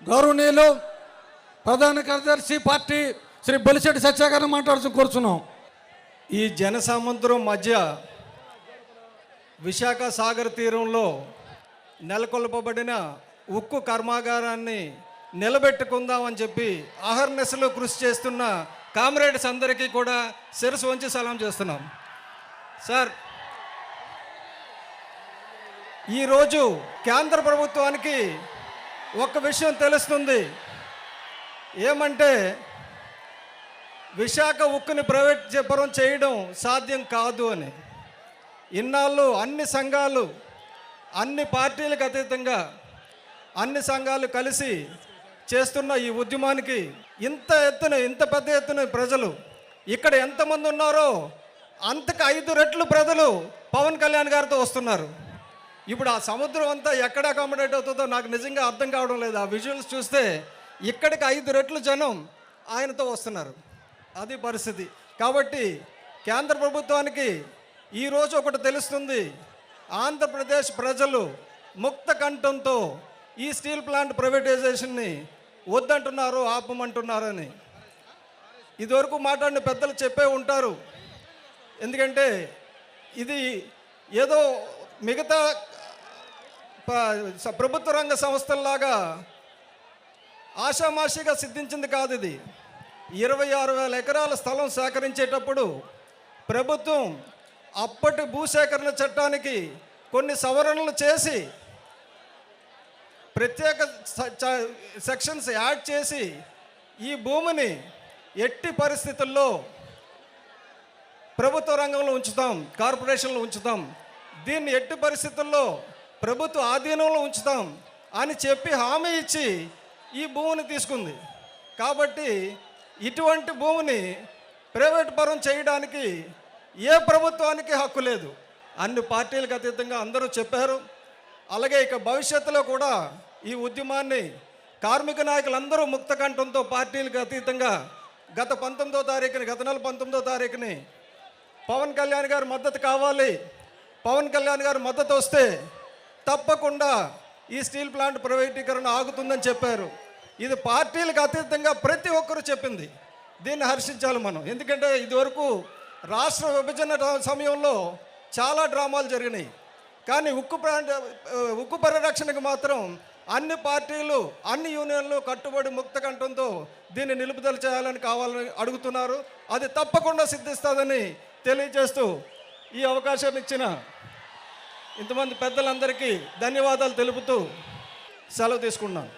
గౌరవనీయులు ప్రధాన కార్యదర్శి పార్టీ శ్రీ బొలిశెట్టి సత్య గారిని మాట్లాడుతూ కోరుచున్నాం. ఈ జనసముద్రం మధ్య విశాఖ సాగర్ తీరంలో నెలకొల్పబడిన ఉక్కు కర్మాగారాన్ని నిలబెట్టుకుందామని చెప్పి అహర్నిశలు కృషి చేస్తున్న కామ్రేడ్స్ అందరికీ కూడా శిరస్సు వంచి సలాం చేస్తున్నాం. సార్, ఈరోజు కేంద్ర ప్రభుత్వానికి ఒక విషయం తెలుస్తుంది. ఏమంటే విశాఖ ఉక్కుని ప్రైవేటీకరణ చేయడం సాధ్యం కాదు అని. ఇన్నాళ్ళు అన్ని సంఘాలు, అన్ని పార్టీలకు అతీతంగా అన్ని సంఘాలు కలిసి చేస్తున్న ఈ ఉద్యమానికి ఇంత పెద్ద ఎత్తున ప్రజలు ఇక్కడ ఎంతమంది ఉన్నారో అంతకు 5 రెట్లు ప్రజలు పవన్ కళ్యాణ్ గారితో వస్తున్నారు. ఇప్పుడు ఆ సముద్రం అంతా ఎక్కడ అకామిడేట్ అవుతుందో నాకు నిజంగా అర్థం కావడం లేదు. ఆ విజువల్స్ చూస్తే ఇక్కడికి 5 రెట్లు జనం ఆయనతో వస్తున్నారు. అది పరిస్థితి. కాబట్టి కేంద్ర ప్రభుత్వానికి ఈరోజు ఒకటి తెలుస్తుంది. ఆంధ్రప్రదేశ్ ప్రజలు ముక్త కంఠంతో ఈ స్టీల్ ప్లాంట్ ప్రైవేటైజేషన్ని వద్దంటున్నారు, ఆపమంటున్నారని ఇదివరకు మాట్లాడిన పెద్దలు చెప్పే ఉంటారు. ఎందుకంటే ఇది ఏదో మిగతా ప్రభుత్వ రంగ సంస్థల్లాగా ఆషామాషిగా సిద్ధించింది కాదు. ఇది 26,000 ఎకరాల స్థలం సేకరించేటప్పుడు ప్రభుత్వం అప్పటి భూసేకరణ చట్టానికి కొన్ని సవరణలు చేసి ప్రత్యేక సెక్షన్స్ యాడ్ చేసి ఈ భూమిని ఎట్టి పరిస్థితుల్లో ప్రభుత్వ రంగంలో ఉంచుతాం, కార్పొరేషన్లో ఉంచుతాం, దీన్ని ఎట్టి పరిస్థితుల్లో ప్రభుత్వ ఆధీనంలో ఉంచుతాం అని చెప్పి హామీ ఇచ్చి ఈ భూమిని తీసుకుంది. కాబట్టి ఇటువంటి భూమిని ప్రైవేట్ పరం చేయడానికి ఏ ప్రభుత్వానికి హక్కు లేదు. అన్ని పార్టీలకు అతీతంగా అందరూ చెప్పారు. అలాగే ఇక భవిష్యత్తులో కూడా ఈ ఉద్యమాన్ని కార్మిక నాయకులందరూ ముక్త కంఠంతో పార్టీలకు అతీతంగా గత నెల 19వ తారీఖుని పవన్ కళ్యాణ్ గారి మద్దతు కావాలి, పవన్ కళ్యాణ్ గారు మద్దతు వస్తే తప్పకుండా ఈ స్టీల్ ప్లాంట్ ప్రైవేటీకరణ ఆగుతుందని చెప్పారు. ఇది పార్టీలకు అతీతంగా ప్రతి ఒక్కరూ చెప్పింది. దీన్ని హర్షించాలి మనం. ఎందుకంటే ఇదివరకు రాష్ట్ర విభజన సమయంలో చాలా డ్రామాలు జరిగినాయి. కానీ ఉక్కు పరిరక్షణకు మాత్రం అన్ని పార్టీలు, అన్ని యూనియన్లు కట్టుబడి ముక్త కంఠంతో దీన్ని నిలుపుదల చేయాలని కావాలని అడుగుతున్నారు. అది తప్పకుండా సిద్ధిస్తుందని తెలియజేస్తూ ఈ అవకాశాన్ని ఇచ్చిన ఇంతమంది పెద్దలందరికీ ధన్యవాదాలు తెలుపుతూ సెలవు తీసుకున్నాను.